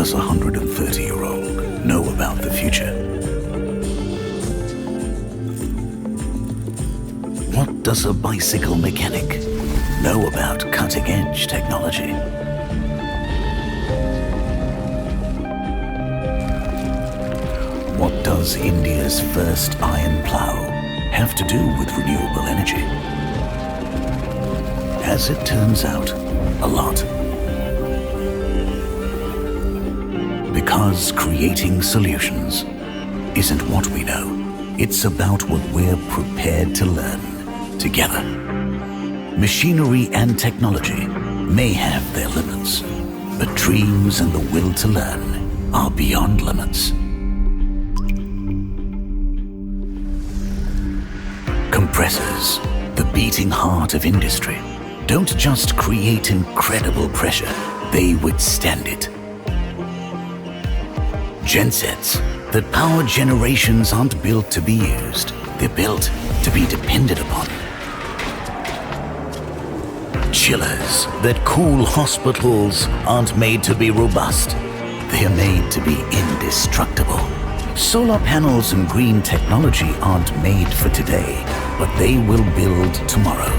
does a 130-year-old know about the future? What does a bicycle mechanic know about cutting-edge technology? What does India's first iron plough have to do with renewable energy? As it turns out, a lot. Because creating solutions isn't what we know. It's about what we're prepared to learn together. Machinery and technology may have their limits, but dreams and the will to learn are beyond limits. Compressors, the beating heart of industry, don't just create incredible pressure, they withstand it. Gensets that power generations aren't built to be used, they're built to be depended upon. Chillers that cool hospitals aren't made to be robust, they're made to be indestructible. Solar panels and green technology aren't made for today, but they will build tomorrow.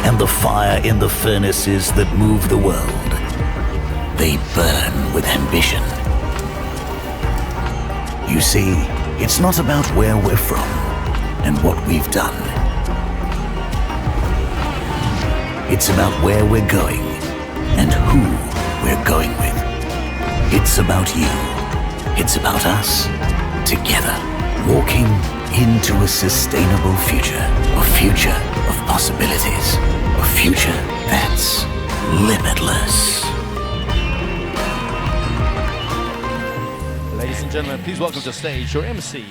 And the fire in the furnaces that move the world, they burn with ambition. You see, it's not about where we're from and what we've done. It's about where we're going and who we're going with. It's about you. It's about us, together, walking into a sustainable future. A future of possibilities. A future that's limitless. Ladies and gentlemen, please welcome to the stage your MC.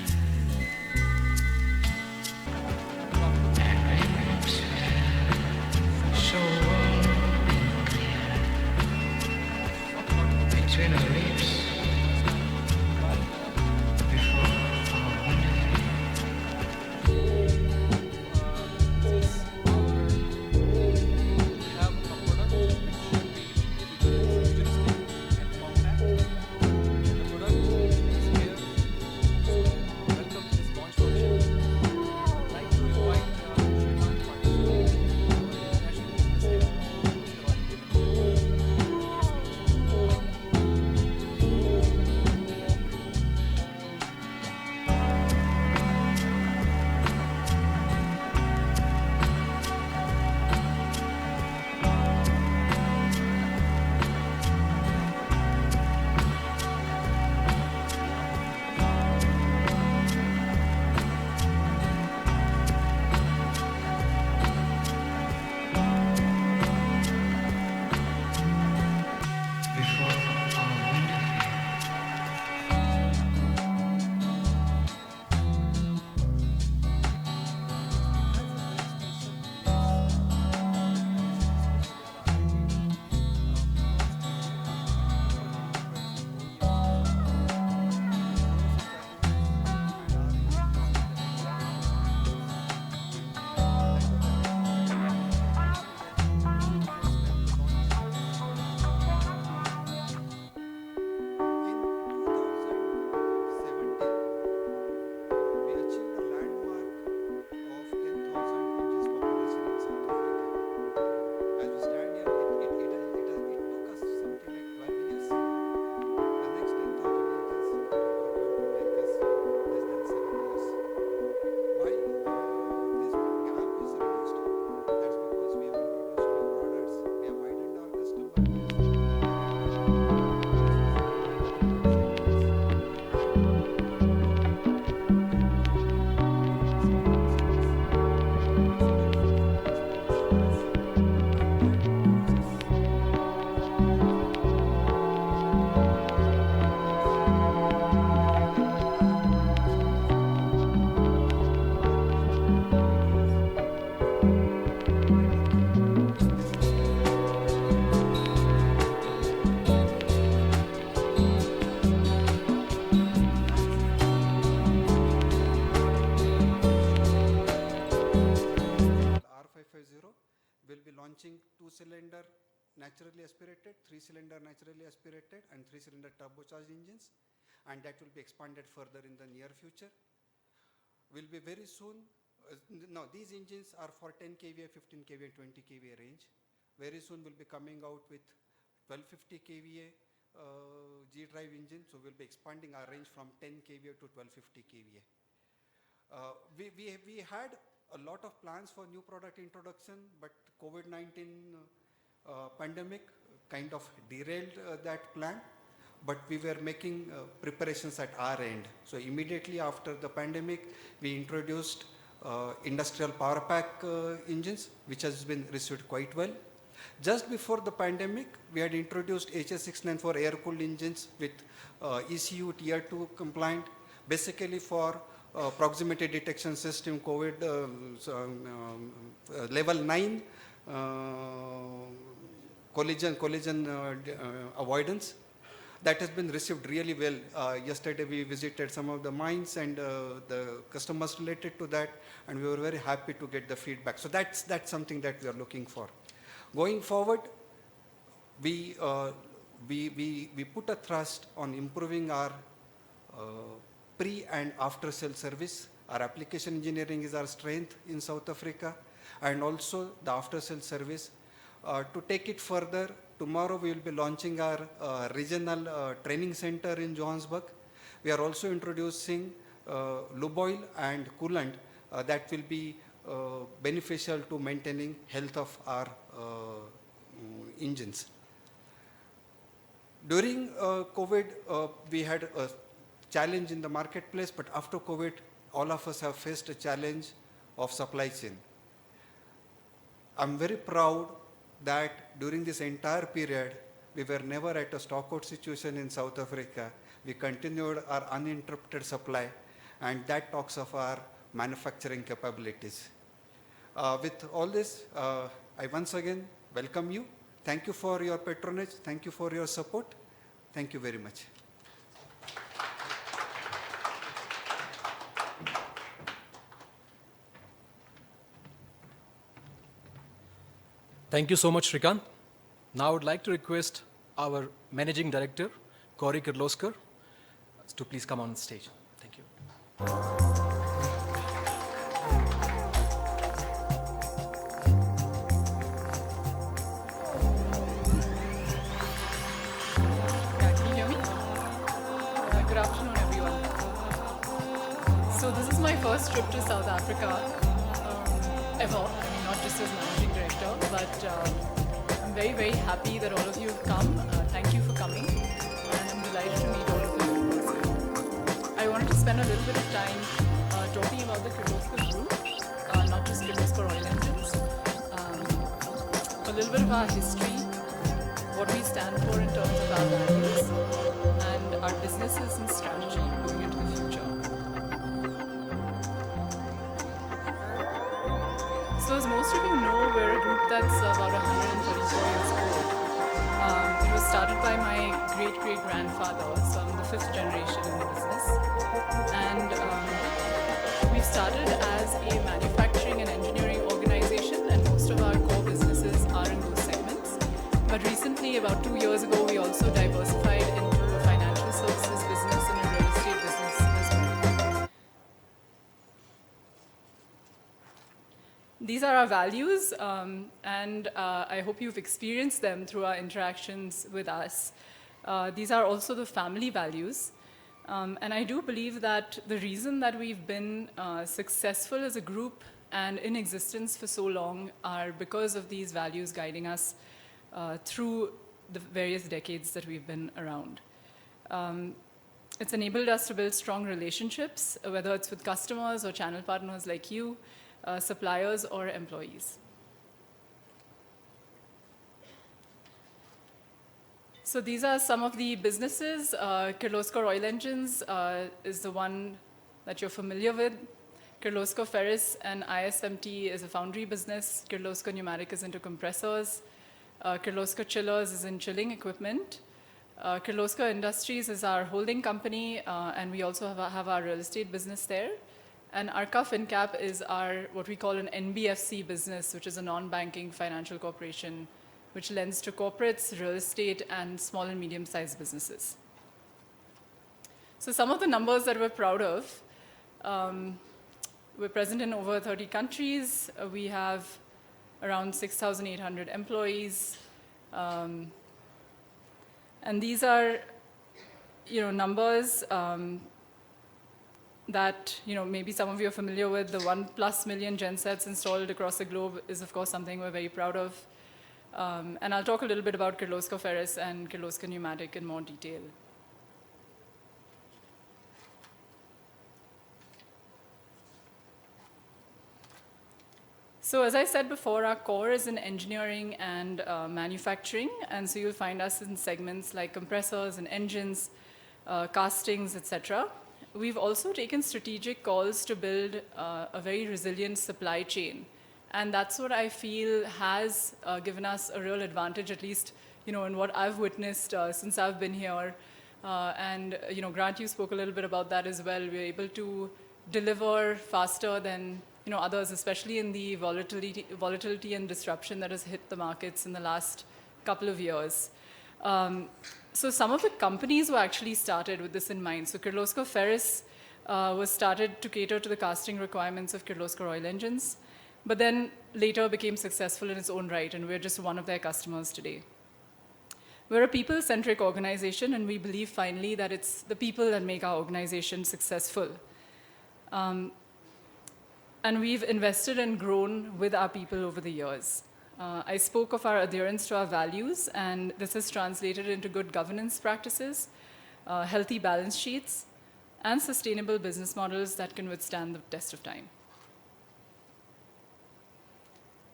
R550 will be launching 2-cylinder naturally aspirated, 3-cylinder naturally aspirated, and 3-cylinder turbocharged engines, and that will be expanded further in the near future. Will be very soon, these engines are for 10 kVA, 15 kVA, 20 kVA range. Very soon we'll be coming out with 1250 kVA G-drive engine, so we'll be expanding our range from 10 kVA to 1250 kVA. We had a lot of plans for new product introduction, but COVID-19 pandemic kind of derailed that plan. But we were making preparations at our end. So immediately after the pandemic, we introduced industrial power pack engines, which has been received quite well. Just before the pandemic, we had introduced HS694 air-cooled engines with ECU Tier 2 compliant, basically for proximity detection system, COVID level 9 collision avoidance. That has been received really well. Yesterday we visited some of the mines and the customers related to that, and we were very happy to get the feedback. So that's something that we are looking for. Going forward, we put a thrust on improving our pre and after sale service. Our application engineering is our strength in South Africa, and also the after sale service. To take it further, tomorrow we will be launching our regional training center in Johannesburg. We are also introducing lube oil and coolant that will be beneficial to maintaining health of our engines. During COVID, we had a challenge in the marketplace, but after COVID, all of us have faced a challenge of supply chain. I'm very proud that during this entire period, we were never at a stockout situation in South Africa. We continued our uninterrupted supply, and that talks of our manufacturing capabilities. With all this, I once again welcome you. Thank you for your patronage. Thank you for your support. Thank you very much. Thank you so much, Shrikant. Now I would like to request our Managing Director, Kirloskar, to please come on stage. Thank you. Can you hear me? Good afternoon, everyone. So this is my first trip to South Africa ever. Not just as managing director, but I'm very, very happy that all of you have come. Thank you for coming, and I'm delighted to meet all of you in person. I wanted to spend a little bit of time talking about the Kirloskar Group, not just Kirloskar Oil Engines, a little bit of our history, what we stand for in terms of our values, and our businesses and strategy going into the future. So as most of you know, we're a group that's about 134 years old. It was started by my great-great-grandfather, so I'm the 5th generation in the business. And we started as a manufacturing and engineering organization, and most of our core businesses are in those segments. But recently, about 2 years ago, we also diversified into a financial services business and a real estate business as well. These are our values, and I hope you've experienced them through our interactions with us. These are also the family values. And I do believe that the reason that we've been successful as a group and in existence for so long are because of these values guiding us through the various decades that we've been around. It's enabled us to build strong relationships, whether it's with customers or channel partners like you, suppliers or employees. So these are some of the businesses. Kirloskar Oil Engines is the one that you're familiar with. Kirloskar Ferris and ISMT is a foundry business. Kirloskar Pneumatic is into compressors. Kirloskar Chillers is in chilling equipment. Kirloskar Industries is our holding company, and we also have our real estate business there. And Arca FinCap is our, what we call an NBFC business, which is a non-banking financial corporation which lends to corporates, real estate, and small and medium-sized businesses. So some of the numbers that we're proud of, we're present in over 30 countries. We have around 6,800 employees. And these are, numbers that, maybe some of you are familiar with. The 1+ million gensets installed across the globe is, of course, something we're very proud of. And I'll talk a little bit about Kirloskar Ferris and Kirloskar Pneumatic in more detail. So as I said before, our core is in engineering and manufacturing, and so you'll find us in segments like compressors and engines, castings, etc. We've also taken strategic calls to build a very resilient supply chain, and that's what I feel has given us a real advantage, at least in what I've witnessed since I've been here. And Grant, you spoke a little bit about that as well. We're able to deliver faster than others, especially in the volatility and disruption that has hit the markets in the last couple of years. So some of the companies were actually started with this in mind. So Kirloskar Ferris was started to cater to the casting requirements of Kirloskar oil engines, but then later became successful in its own right, and we're just one of their customers today. We're a people-centric organization, and we believe finally that it's the people that make our organization successful. And we've invested and grown with our people over the years. I spoke of our adherence to our values, and this is translated into good governance practices, healthy balance sheets, and sustainable business models that can withstand the test of time.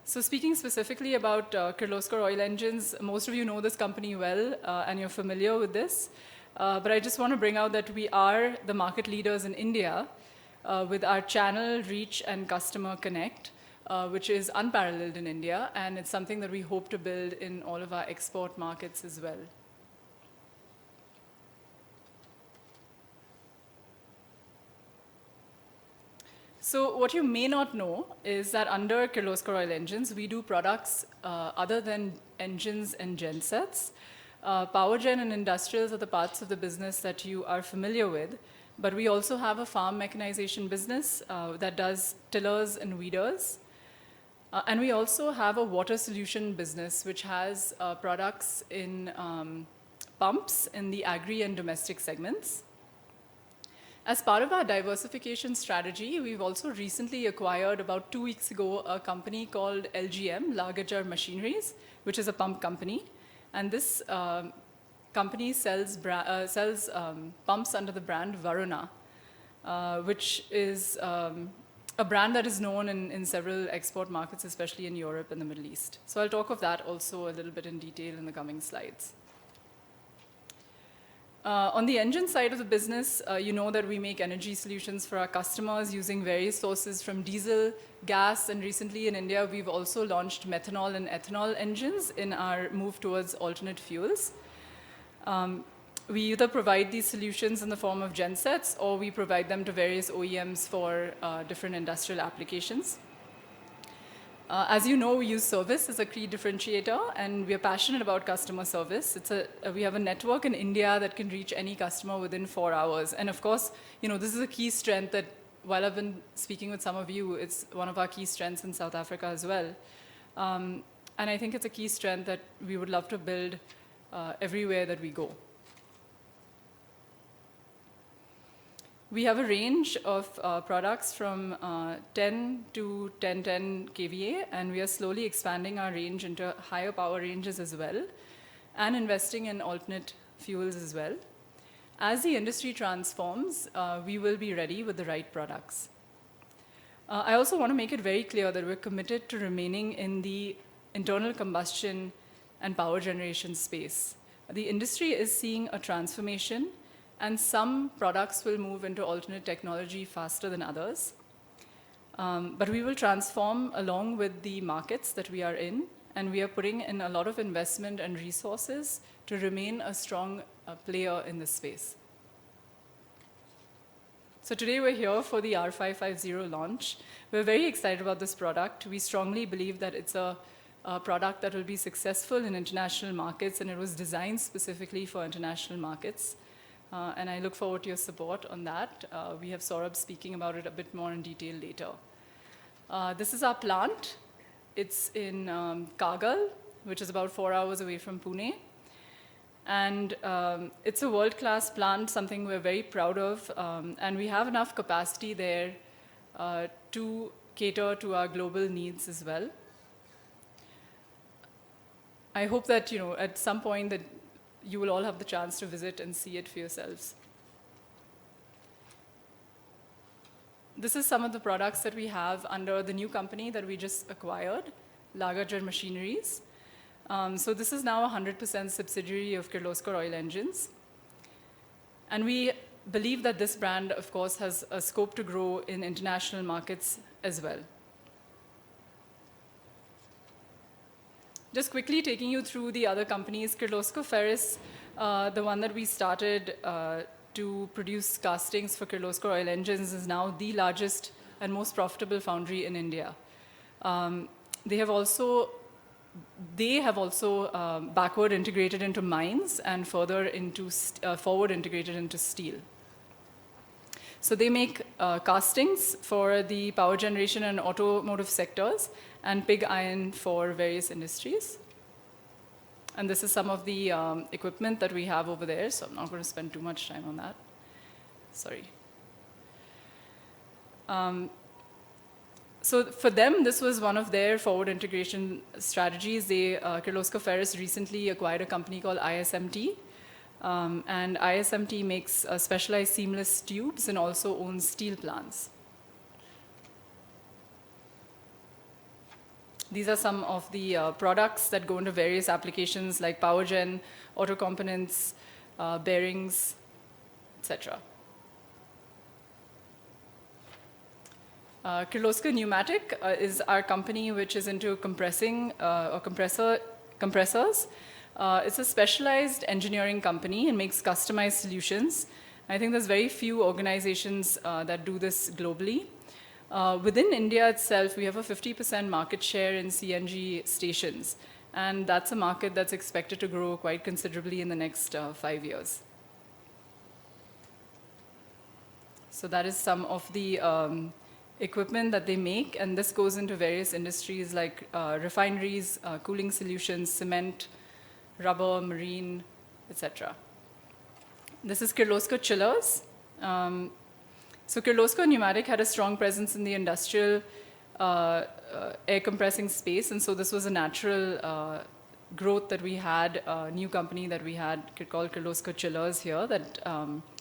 So speaking specifically about Kirloskar Oil Engines, most of you know this company well, and you're familiar with this. But I just want to bring out that we are the market leaders in India, with our channel reach and customer connect, which is unparalleled in India, and it's something that we hope to build in all of our export markets as well. So what you may not know is that under Kirloskar Oil Engines, we do products other than engines and gensets. Power gen and industrials are the parts of the business that you are familiar with. But we also have a farm mechanization business that does tillers and weeders. And we also have a water solution business, which has products in pumps in the agri and domestic segments. As part of our diversification strategy, we've also recently acquired, about 2 weeks ago, a company called LGM, Lagajar Machineries, which is a pump company. And this company sells pumps under the brand Varuna, which is a brand that is known in several export markets, especially in Europe and the Middle East. So I'll talk of that also a little bit in detail in the coming slides. On the engine side of the business, you know that we make energy solutions for our customers using various sources from diesel, gas, and recently in India, we've also launched methanol and ethanol engines in our move towards alternate fuels. We either provide these solutions in the form of gensets, or we provide them to various OEMs for different industrial applications. As you know, we use service as a key differentiator, and we are passionate about customer service. We have a network in India that can reach any customer within 4 hours. And of course, this is a key strength that, while I've been speaking with some of you, it's one of our key strengths in South Africa as well. And I think it's a key strength that we would love to build everywhere that we go. We have a range of products from 10 to 1010 kVA, and we are slowly expanding our range into higher power ranges as well, and investing in alternate fuels as well. As the industry transforms, we will be ready with the right products. I also want to make it very clear that we're committed to remaining in the internal combustion and power generation space. The industry is seeing a transformation, and some products will move into alternate technology faster than others. But we will transform along with the markets that we are in, and we are putting in a lot of investment and resources to remain a strong player in this space. So today we're here for the R550 launch. We're very excited about this product. We strongly believe that it's a a product that will be successful in international markets, and it was designed specifically for international markets. And I look forward to your support on that. We have Saurabh speaking about it a bit more in detail later. This is our plant. It's in Kagal, which is about 4 hours away from Pune. And it's a world-class plant, something we're very proud of. And we have enough capacity there to cater to our global needs as well. I hope that, at some point that you will all have the chance to visit and see it for yourselves. This is some of the products that we have under the new company that we just acquired, Lagarjar Machineries. So this is now a 100% subsidiary of Kirloskar Oil Engines. And we believe that this brand, of course, has a scope to grow in international markets as well. Just quickly taking you through the other companies, Kirloskar Ferris, the one that we started to produce castings for Kirloskar Oil Engines, is now the largest and most profitable foundry in India. They have also backward integrated into mines and further into forward integrated into steel. So they make castings for the power generation and automotive sectors and pig iron for various industries. And this is some of the equipment that we have over there, so I'm not going to spend too much time on that. Sorry. So for them, this was one of their forward integration strategies. Kirloskar Ferris recently acquired a company called ISMT. And ISMT makes specialized seamless tubes and also owns steel plants. These are some of the products that go into various applications like power gen, auto components, bearings, etc. Kirloskar Pneumatic is our company which is into compressing or compressors. It's a specialized engineering company and makes customized solutions. I think there's very few organizations that do this globally. Within India itself, we have a 50% market share in CNG stations. And that's a market that's expected to grow quite considerably in the next 5 years. So that is some of the equipment that they make. And this goes into various industries like refineries, cooling solutions, cement, rubber, marine, etc. This is Kirloskar Chillers. So Kirloskar Pneumatic had a strong presence in the industrial air compressing space, and so this was a natural growth that we had, a new company that we had called Kirloskar Chillers here that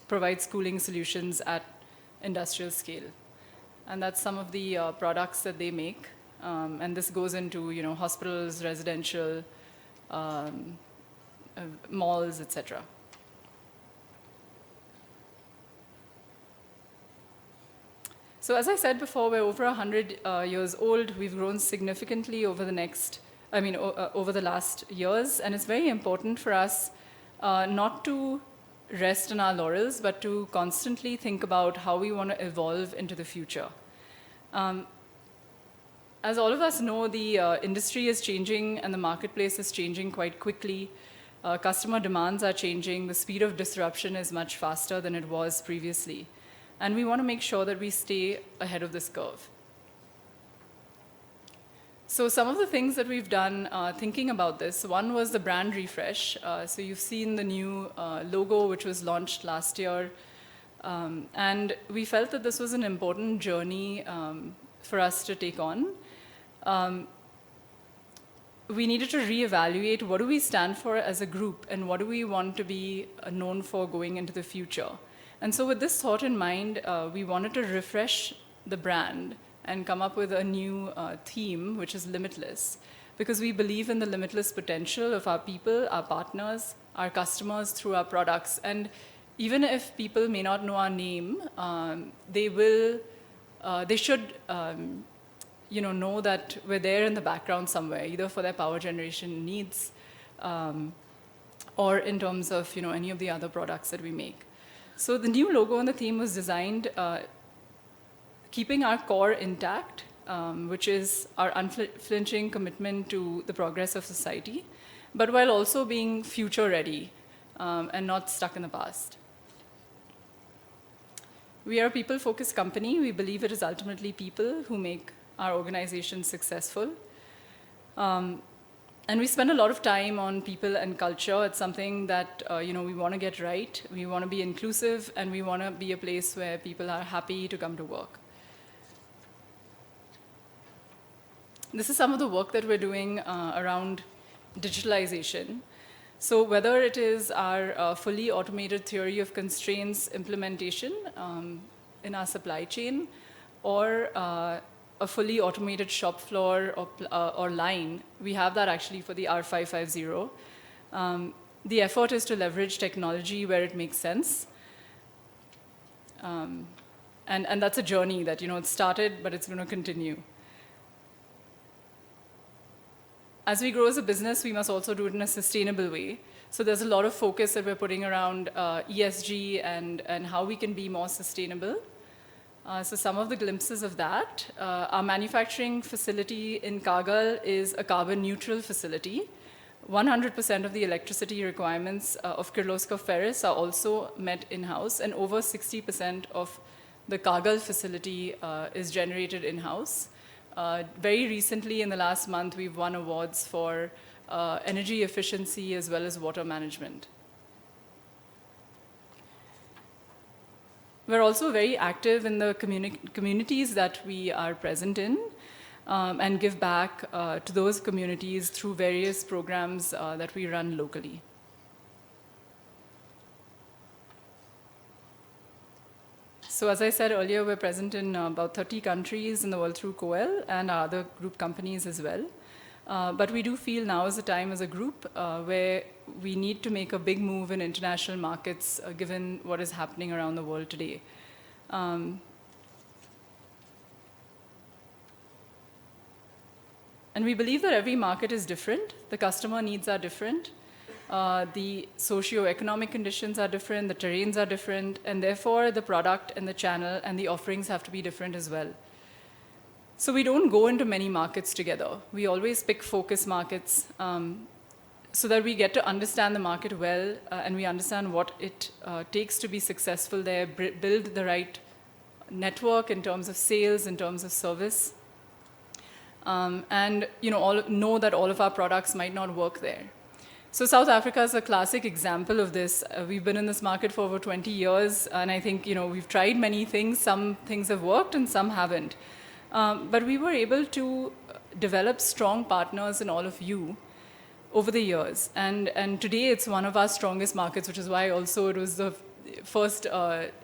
provides cooling solutions at industrial scale. And that's some of the products that they make. And this goes into hospitals, residential, malls, etc. So as I said before, we're over 100 years old. We've grown significantly over the last years, and it's very important for us not to rest on our laurels, but to constantly think about how we want to evolve into the future. As all of us know, the industry is changing and the marketplace is changing quite quickly. Customer demands are changing. The speed of disruption is much faster than it was previously. And we want to make sure that we stay ahead of this curve. So some of the things that we've done thinking about this, one was the brand refresh. So you've seen the new logo, which was launched last year. And we felt that this was an important journey for us to take on. We needed to reevaluate what do we stand for as a group and what do we want to be known for going into the future. And so with this thought in mind, we wanted to refresh the brand and come up with a new theme, which is limitless, because we believe in the limitless potential of our people, our partners, our customers through our products. And even if people may not know our name, they should know that we're there in the background somewhere, either for their power generation needs or in terms of any of the other products that we make. So the new logo and the theme was designed keeping our core intact which is our unflinching commitment to the progress of society, but while also being future ready and not stuck in the past. We are a people-focused company. We believe it is ultimately people who make our organization successful. And we spend a lot of time on people and culture. It's something that we want to get right. We want to be inclusive, and we want to be a place where people are happy to come to work. This is some of the work that we're doing around digitalization. So whether it is our fully automated theory of constraints implementation in our supply chain, or a fully automated shop floor or line, we have that actually for the R550. The effort is to leverage technology where it makes sense. And that's a journey that, it started, but it's going to continue. As we grow as a business, we must also do it in a sustainable way. So there's a lot of focus that we're putting around ESG and how we can be more sustainable. So some of the glimpses of that. Our manufacturing facility in Kagal is a carbon neutral facility. 100% of the electricity requirements of Kirloskar ferrous are also met in-house, and over 60% of the Kagal facility is generated in-house. Very recently, in the last month, we've won awards for energy efficiency as well as water management. We're also very active in the communities that we are present in, and give back to those communities through various programs that we run locally. So as I said earlier, we're present in about 30 countries in the world through COEL and our other group companies as well. But we do feel now is the time as a group where we need to make a big move in international markets given what is happening around the world today. And we believe that every market is different. The customer needs are different. The socio-economic conditions are different, the terrains are different, and therefore the product and the channel and the offerings have to be different as well. So we don't go into many markets together. We always pick focus markets so that we get to understand the market well and we understand what it takes to be successful there, build the right network in terms of sales, in terms of service, and know that all of our products might not work there. So South Africa is a classic example of this. We've been in this market for over 20 years, and I think we've tried many things. Some things have worked and some haven't. But we were able to develop strong partners in all of you over the years. And today it's one of our strongest markets, which is why also it was the first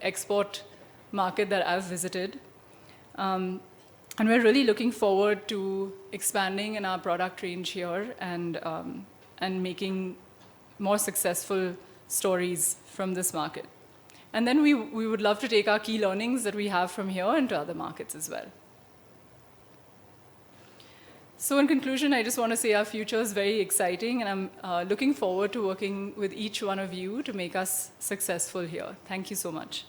export market that I've visited. And we're really looking forward to expanding in our product range here and making more successful stories from this market. And then we would love to take our key learnings that we have from here into other markets as well. So in conclusion, I just want to say our future is very exciting, and I'm looking forward to working with each one of you to make us successful here. Thank you so much.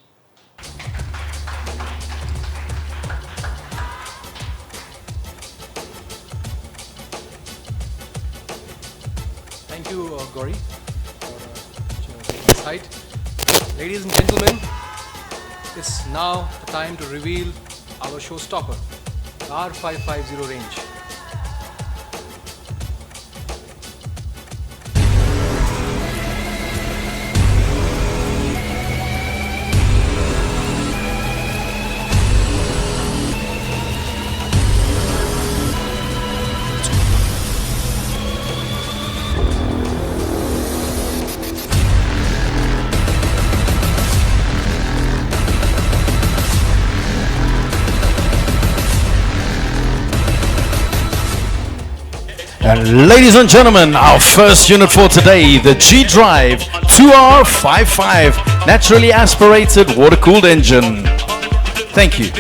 Thank you, Gauri, for the insight. Ladies and gentlemen, it's now the time to reveal our showstopper, the R550 range. And ladies and gentlemen, our first unit for today, the G-Drive 2R55 naturally aspirated water-cooled engine. Thank you.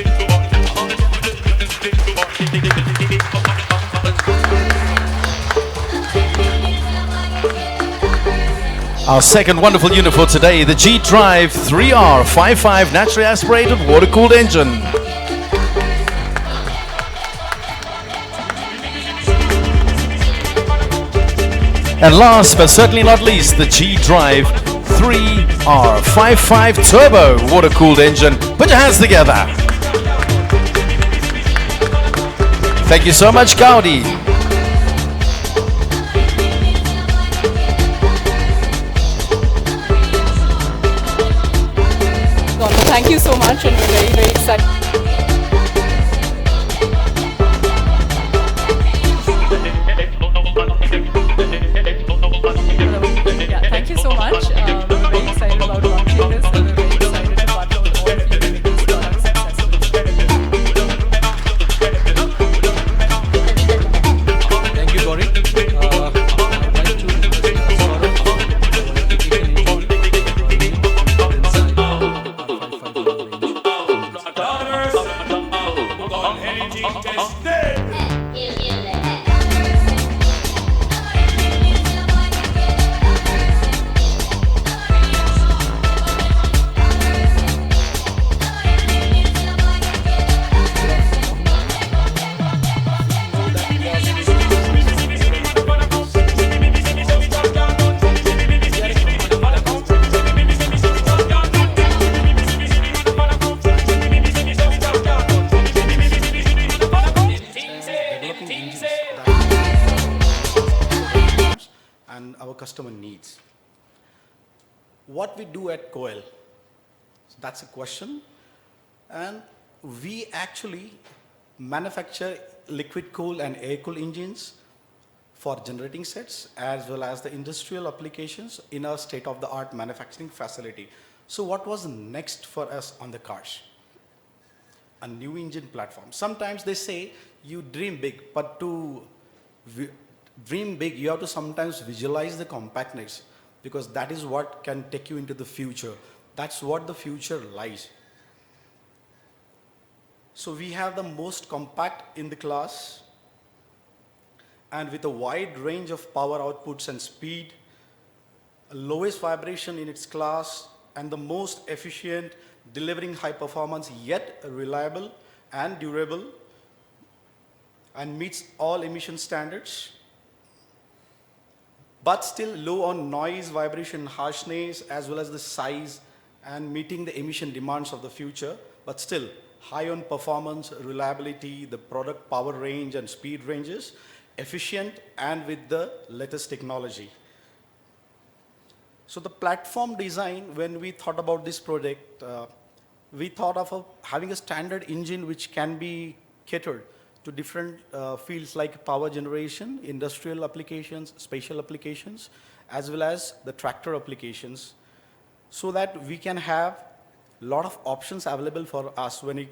Our second wonderful unit for today, the G-Drive 3R55 naturally aspirated water-cooled engine. And last but certainly not least, the G-Drive 3R55 Turbo water-cooled engine. Put your hands together. Thank you so much, Gaudi. Thank you so much, and we're very, very excited. Yeah, thank you so much. We're very excited about launching this, and we're very excited to partner with all of you to make these products successful. Thank you, Gauri. I'd like to sort of take an inside and our customer needs. What we do at Coil, that's a question. And we actually manufacture liquid cool and air cool engines for generating sets as well as the industrial applications in our state-of-the-art manufacturing facility. So what was next for us on the cars? A new engine platform. Sometimes they say you dream big, but to dream big, you have to sometimes visualize the compactness, because that is what can take you into the future. That's what the future lies. So we have the most compact in the class, and with a wide range of power outputs and speed, lowest vibration in its class, and the most efficient, delivering high performance yet reliable and durable, and meets all emission standards, but still low on noise, vibration, harshness, as well as the size, and meeting the emission demands of the future, but still high on performance, reliability, the product power range and speed ranges, efficient, and with the latest technology. So the platform design, when we thought about this project, we thought of having a standard engine which can be catered to different fields like power generation, industrial applications, spatial applications, as well as the tractor applications, so that we can have a lot of options available for us when it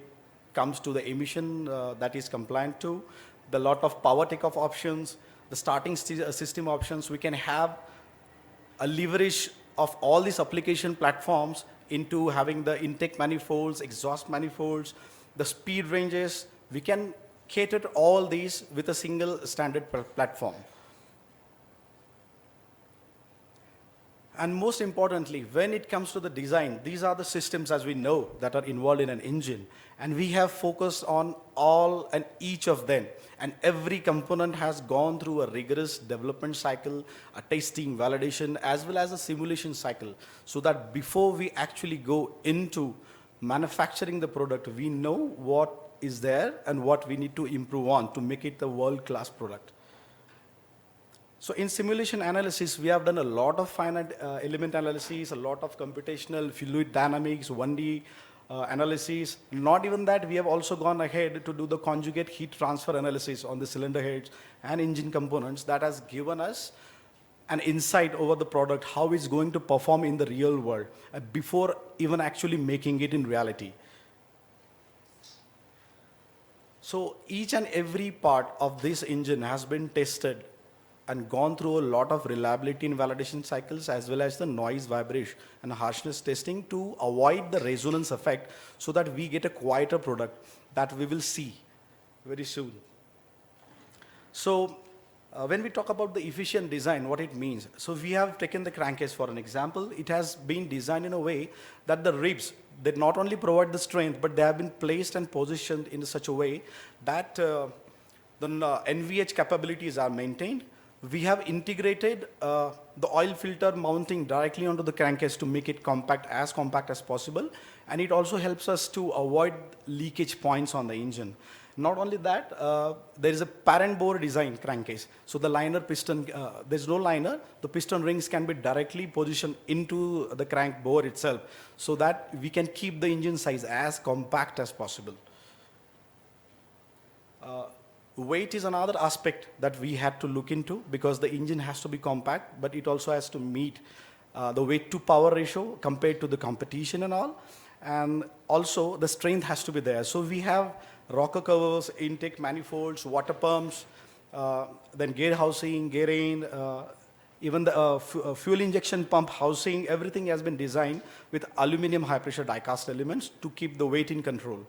comes to the emission that is compliant to, the lot of power takeoff options, the starting system options. We can have a leverage of all these application platforms into having the intake manifolds, exhaust manifolds, the speed ranges. We can cater to all these with a single standard platform. And most importantly, when it comes to the design, these are the systems, as we know, that are involved in an engine. And we have focused on all and each of them. And every component has gone through a rigorous development cycle, a testing, validation, as well as a simulation cycle, so that before we actually go into manufacturing the product, we know what is there and what we need to improve on to make it a world-class product. So in simulation analysis, we have done a lot of finite element analysis, a lot of computational fluid dynamics, 1D analysis. Not even that, we have also gone ahead to do the conjugate heat transfer analysis on the cylinder heads and engine components. That has given us an insight over the product, how it's going to perform in the real world, before even actually making it in reality. So each and every part of this engine has been tested and gone through a lot of reliability and validation cycles, as well as the noise, vibration, and harshness testing to avoid the resonance effect, so that we get a quieter product that we will see very soon. So when we talk about the efficient design, what it means, so we have taken the crankcase for an example. It has been designed in a way that the ribs, they not only provide the strength, but they have been placed and positioned in such a way that the NVH capabilities are maintained. We have integrated the oil filter mounting directly onto the crankcase to make it compact as possible, and it also helps us to avoid leakage points on the engine. Not only that, there is a parent bore design crankcase. So the liner piston, there's no liner. The piston rings can be directly positioned into the crank bore itself, so that we can keep the engine size as compact as possible. Weight is another aspect that we had to look into, because the engine has to be compact, but it also has to meet the weight to power ratio compared to the competition and all. And also the strength has to be there. So we have rocker covers, intake manifolds, water pumps, then gear housing, gearing, even the fuel injection pump housing, everything has been designed with aluminum high pressure die cast elements to keep the weight in control.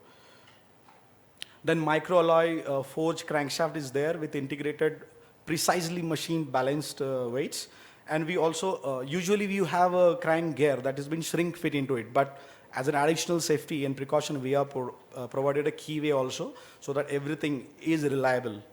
Then microalloy forged crankshaft is there with integrated, precisely machined balanced weights. And we also, usually you have a crank gear that has been shrink fit into it, but as an additional safety and precaution, we have provided a keyway also, so that everything is reliable.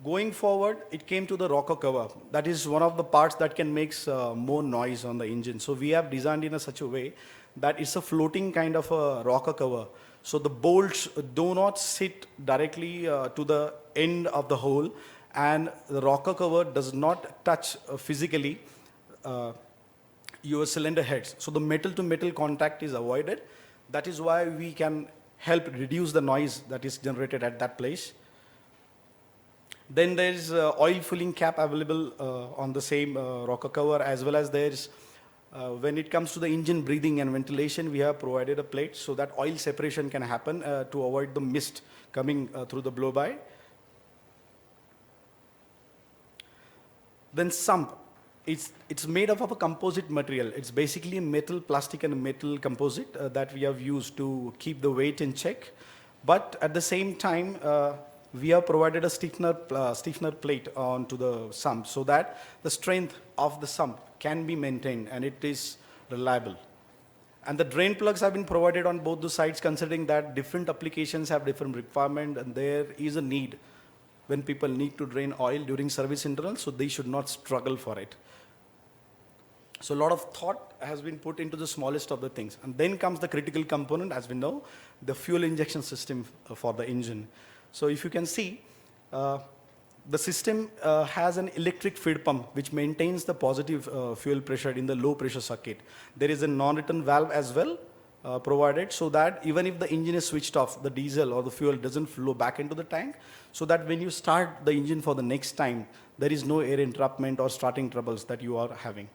Going forward, it came to the rocker cover. That is one of the parts that can make more noise on the engine. So we have designed in such a way that it's a floating kind of a rocker cover. So the bolts do not sit directly to the end of the hole, and the rocker cover does not touch physically your cylinder heads. So the metal to metal contact is avoided. That is why we can help reduce the noise that is generated at that place. Then there is oil filling cap available on the same rocker cover, as well as there is, when it comes to the engine breathing and ventilation, we have provided a plate so that oil separation can happen to avoid the mist coming through the blow-by. Then sump. It's made up of a composite material. It's basically metal, plastic, and metal composite that we have used to keep the weight in check. But at the same time, we have provided a stiffener plate onto the sump, so that the strength of the sump can be maintained and it is reliable. And the drain plugs have been provided on both the sides, considering that different applications have different requirements, and there is a need when people need to drain oil during service intervals, so they should not struggle for it. So a lot of thought has been put into the smallest of the things. And then comes the critical component, as we know, the fuel injection system for the engine. So if you can see, the system has an electric feed pump which maintains the positive fuel pressure in the low pressure circuit. There is a non-return valve as well provided, so that even if the engine is switched off, the diesel or the fuel doesn't flow back into the tank, so that when you start the engine for the next time, there is no air interruption or starting troubles that you are having.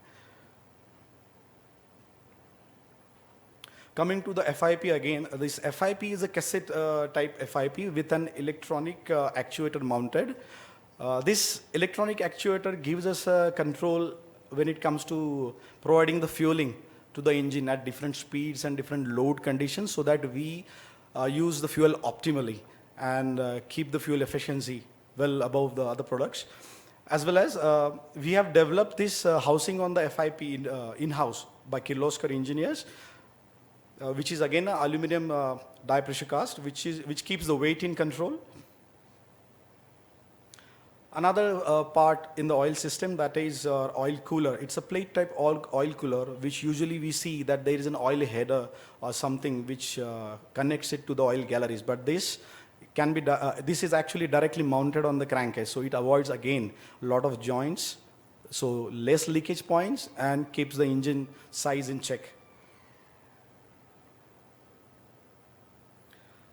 Coming to the FIP again, this FIP is a cassette type FIP with an electronic actuator mounted. This electronic actuator gives us control when it comes to providing the fueling to the engine at different speeds and different load conditions, so that we use the fuel optimally and keep the fuel efficiency well above the other products. As well as we have developed this housing on the FIP in-house by Kirloskar engineers, which is again an aluminum die pressure cast, which keeps the weight in control. Another part in the oil system, that is oil cooler. It's a plate type oil cooler, which usually we see that there is an oil header or something which connects it to the oil galleries. But this can be this is actually directly mounted on the crankcase, so it avoids again a lot of joints, so less leakage points, and keeps the engine size in check.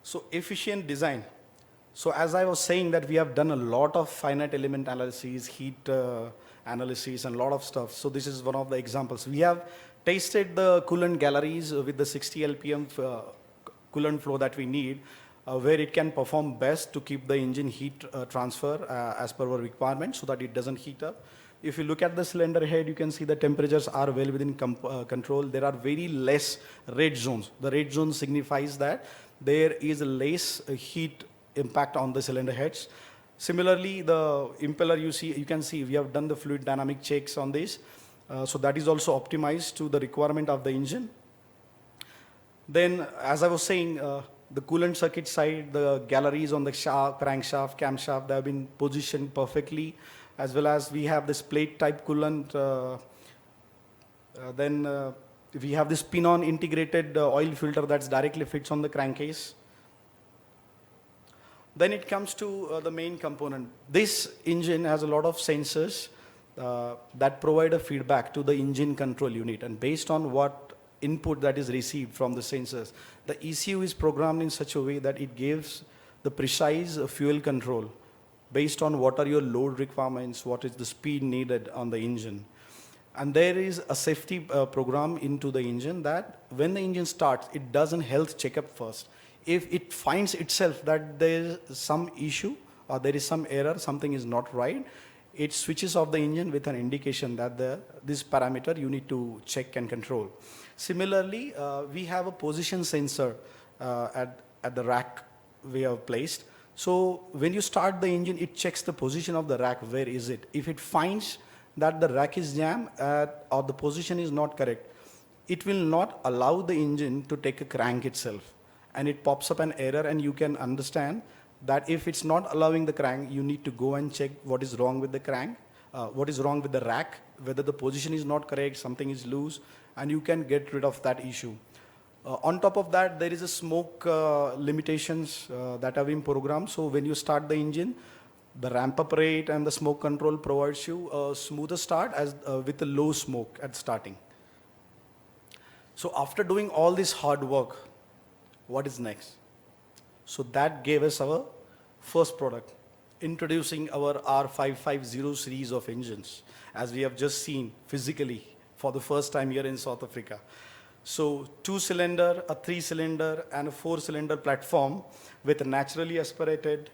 So efficient design. So as I was saying, that we have done a lot of finite element analysis, heat analysis, and a lot of stuff. So this is one of the examples. We have tasted the coolant galleries with the 60 LPM coolant flow that we need, where it can perform best to keep the engine heat transfer as per our requirement, so that it doesn't heat up. If you look at the cylinder head, you can see the temperatures are well within control. There are very less red zones. The red zone signifies that there is less heat impact on the cylinder heads. Similarly, the impeller, you can see we have done the fluid dynamic checks on this. So that is also optimized to the requirement of the engine. Then, as I was saying, The coolant circuit side, the galleries on the shaft, crankshaft, camshaft, they have been positioned perfectly, as well as we have this plate type coolant. Then we have this pin-on integrated oil filter that's directly fits on the crankcase. Then it comes to the main component. This engine has a lot of sensors that provide a feedback to the engine control unit, and based on what input that is received from the sensors, the ECU is programmed in such a way that it gives the precise fuel control based on what are your load requirements, what is the speed needed on the engine. And there is a safety program into the engine that when the engine starts, it does a health checkup first. If it finds itself that there is some issue or there is some error, something is not right, it switches off the engine with an indication that this parameter you need to check and control. Similarly, we have a position sensor at the rack we have placed. So when you start the engine, it checks the position of the rack, where is it. If it finds that the rack is jammed or the position is not correct, it will not allow the engine to take a crank itself. And it pops up an error, and you can understand that if it's not allowing the crank, you need to go and check what is wrong with the crank, what is wrong with the rack, whether the position is not correct, something is loose, and you can get rid of that issue. On top of that, there is a smoke limitations that have been programmed. So when you start the engine, the ramp up rate and the smoke control provides you a smoother start with a low smoke at starting. So after doing all this hard work, what is next? So that gave us our first product, introducing our R550 series of engines, as we have just seen physically for the first time here in South Africa. So 2-cylinder, a 3-cylinder, and a 4-cylinder platform with a naturally aspirated,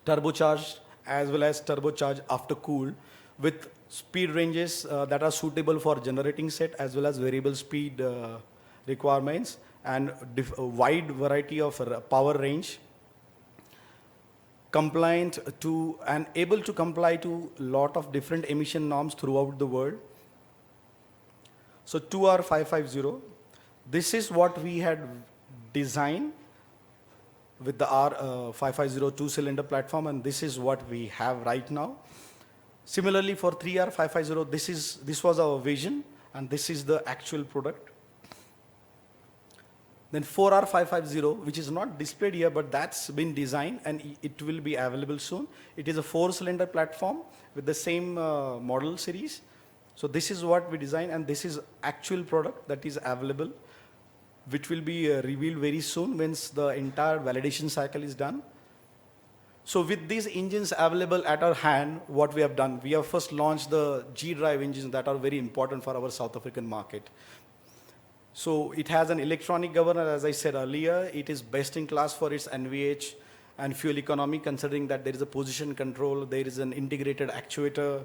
turbocharged, as well as turbocharged after cooled, with speed ranges that are suitable for generating set as well as variable speed requirements, and a wide variety of power range, compliant to and able to comply to a lot of different emission norms throughout the world. So 2R550, this is what we had designed with the R550 2-cylinder platform, and this is what we have right now. Similarly for 3R550, this was our vision, and this is the actual product. Then 4R550, which is not displayed here, but that's been designed and it will be available soon. It is a 4-cylinder platform with the same model series. So this is what we designed, and this is actual product that is available, which will be revealed very soon once the entire validation cycle is done. So with these engines available at our hand, what we have done, we have first launched the G-Drive engines that are very important for our South African market. So it has an electronic governor, as I said earlier. It is best in class for its NVH and fuel economy, considering that there is a position control, there is an integrated actuator.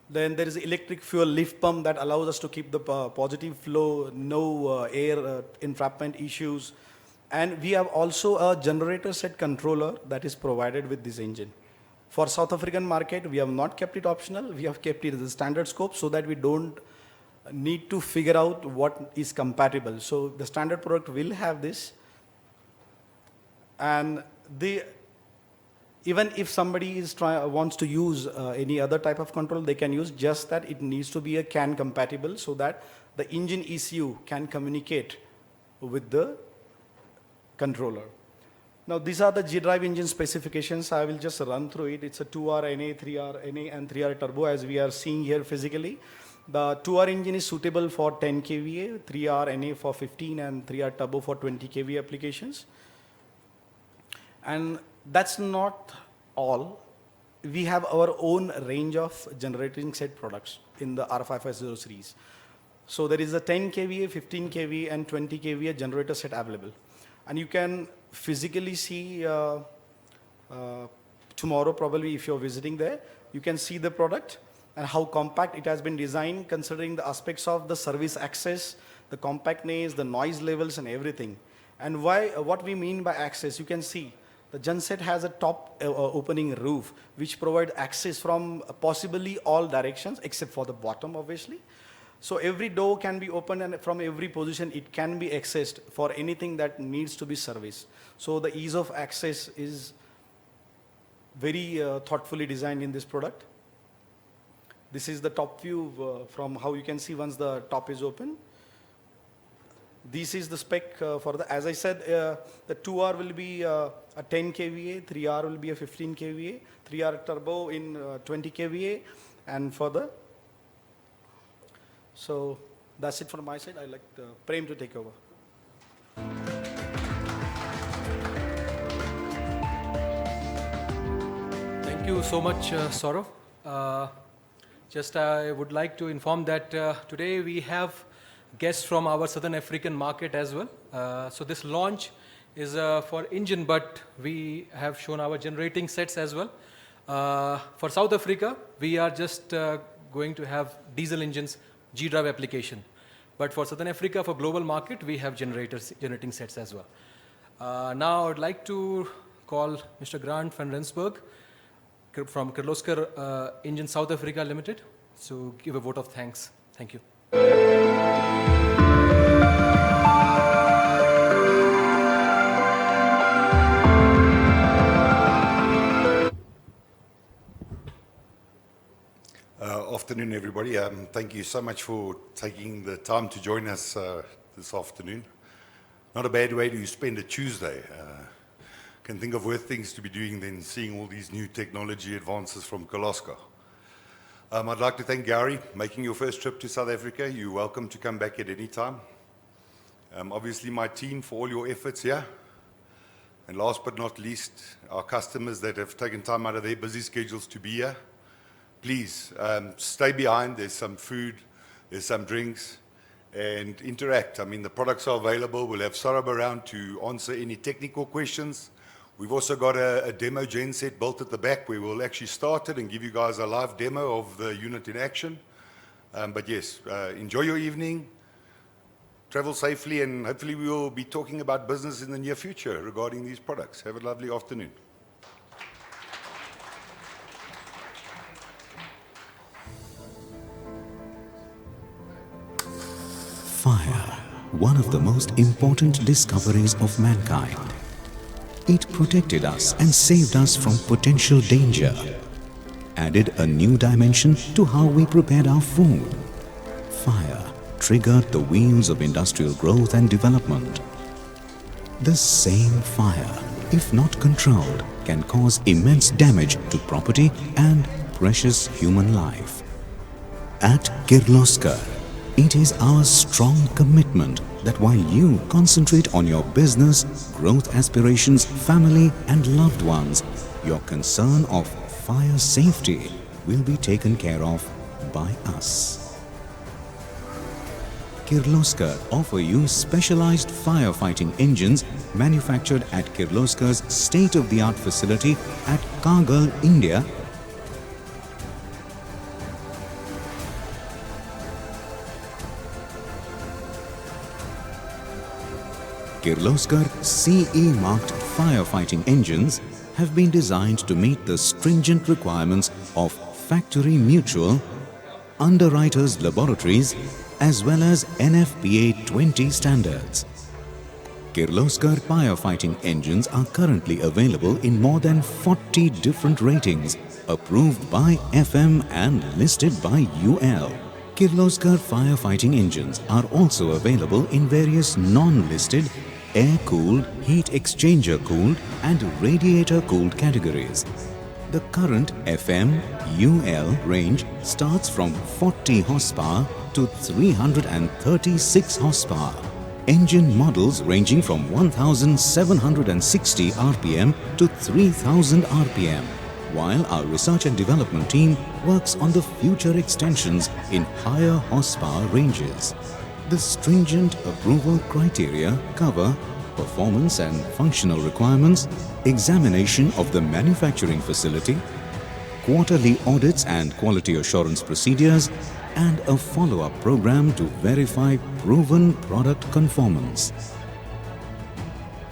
Then there is electric fuel lift pump that allows us to keep the positive flow, no air entrapment issues. And we have also a generator set controller that is provided with this engine. For South African market, we have not kept it optional. We have kept it as a standard scope so that we don't need to figure out what is compatible. So the standard product will have this. And even if somebody wants to use any other type of control, they can use, just that it needs to be a CAN compatible so that the engine ECU can communicate with the controller. Now these are the G-Drive engine specifications. I will just run through it. It's a 2R NA, 3R NA, and 3R turbo, as we are seeing here physically. The 2R engine is suitable for 10 kVA, 3R NA for 15, and 3R turbo for 20 kVA applications. And that's not all. We have our own range of generating set products in the R550 series. So there is a 10 kVA, 15 kVA, and 20 kVA generator set available. And you can physically see tomorrow, probably if you're visiting there, you can see the product and how compact it has been designed, considering the aspects of the service access, the compactness, the noise levels, and everything. And what we mean by access, you can see the genset has a top opening roof, which provides access from possibly all directions, except for the bottom, obviously. So every door can be opened, and from every position it can be accessed for anything that needs to be serviced. So the ease of access is very thoughtfully designed in this product. This is the top view from how you can see once the top is open. This is the spec for the, as I said, the 2R will be a 10 kVA, 3R will be a 15 kVA, 3R turbo in 20 kVA, and further. So that's it from my side. I'd like Prem to take over. Thank you so much, Saurav. I would like to inform that today we have guests from our Southern African market as well. So this launch is for engine, but we have shown our generating sets as well. For South Africa, we are just going to have diesel engines, G-Drive application. But for Southern Africa, for global market, we have generating sets as well. Now I would like to call Mr. Grant van Rensburg from Kirloskar Engine South Africa Limited. So give a vote of thanks. Thank you. Afternoon, everybody. Thank you so much for taking the time to join us this afternoon. Not a bad way to spend a Tuesday. Can think of worse things to be doing than seeing all these new technology advances from Kirloskar. I'd like to thank Gary, making your first trip to South Africa. You're welcome to come back at any time. Obviously my team for all your efforts here. And last but not least, our customers that have taken time out of their busy schedules to be here. Please stay behind. There's some food, there's some drinks, and interact. I mean, the products are available. We'll have Saurabh around to answer any technical questions. We've also got a demo gen set built at the back where we'll actually start it and give you guys a live demo of the unit in action. But yes, enjoy your evening, travel safely, and hopefully we will be talking about business in the near future regarding these products. Have a lovely afternoon. Fire, one of the most important discoveries of mankind. It protected us and saved us from potential danger, added a new dimension to how we prepared our food. Fire triggered the wheels of industrial growth and development. The same fire, if not controlled, can cause immense damage to property and precious human life. At Kirloskar, it is our strong commitment that while you concentrate on your business, growth aspirations, family and loved ones, your concern of fire safety will be taken care of by us. Kirloskar offer you specialized firefighting engines manufactured at Kirloskar's state-of-the-art facility at Kargil, India. Kirloskar CE marked firefighting engines have been designed to meet the stringent requirements of Factory Mutual, Underwriters Laboratories, as well as NFPA 20 standards. Kirloskar firefighting engines are currently available in more than 40 different ratings, approved by FM and listed by UL. Kirloskar firefighting engines are also available in various non-listed, air-cooled, heat exchanger-cooled and radiator-cooled categories. The current FM UL range starts from 40 horsepower to 336 horsepower. Engine models ranging from 1760 RPM to 3000 RPM, while our research and development team works on the future extensions in higher horsepower ranges. The stringent approval criteria cover performance and functional requirements, examination of the manufacturing facility, quarterly audits and quality assurance procedures, and a follow-up program to verify proven product conformance.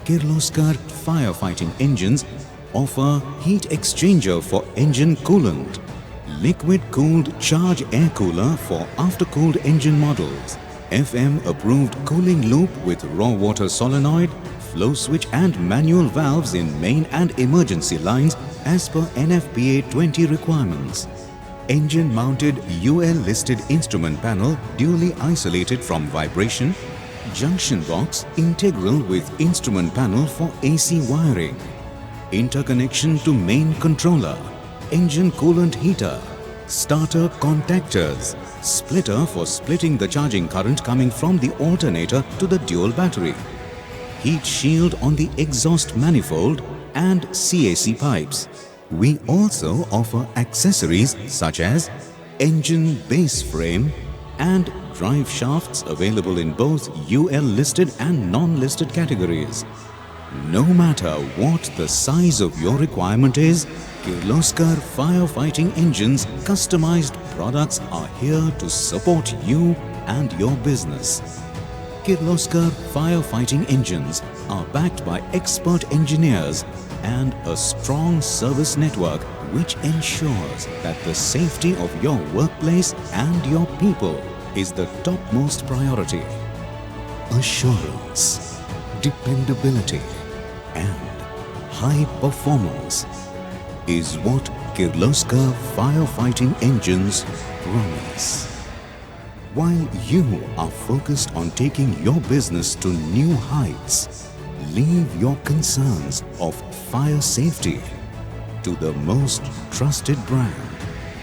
Kirloskar firefighting engines offer heat exchanger for engine coolant, liquid-cooled charge air cooler for after-cooled engine models, FM-approved cooling loop with raw water solenoid, flow switch and manual valves in main and emergency lines as per NFPA 20 requirements. Engine-mounted UL-listed instrument panel duly isolated from vibration, junction box integral with instrument panel for AC wiring, interconnection to main controller, engine coolant heater, starter contactors, splitter for splitting the charging current coming from the alternator to the dual battery, heat shield on the exhaust manifold and CAC pipes. We also offer accessories such as engine base frame and drive shafts available in both UL listed and non-listed categories. No matter what the size of your requirement is, Kirloskar Firefighting Engines customized products are here to support you and your business. Kirloskar Firefighting Engines are backed by expert engineers and a strong service network which ensures that the safety of your workplace and your people is the topmost priority. Assurance, dependability and high performance is what Kirloskar Firefighting Engines promise. While you are focused on taking your business to new heights, leave your concerns of fire safety to the most trusted brand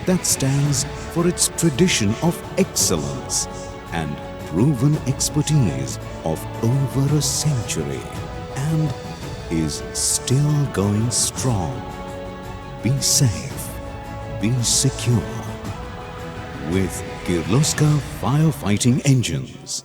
that stands for its tradition of excellence and proven expertise of over a century and is still going strong. Be safe, be secure with Kirloskar Firefighting Engines.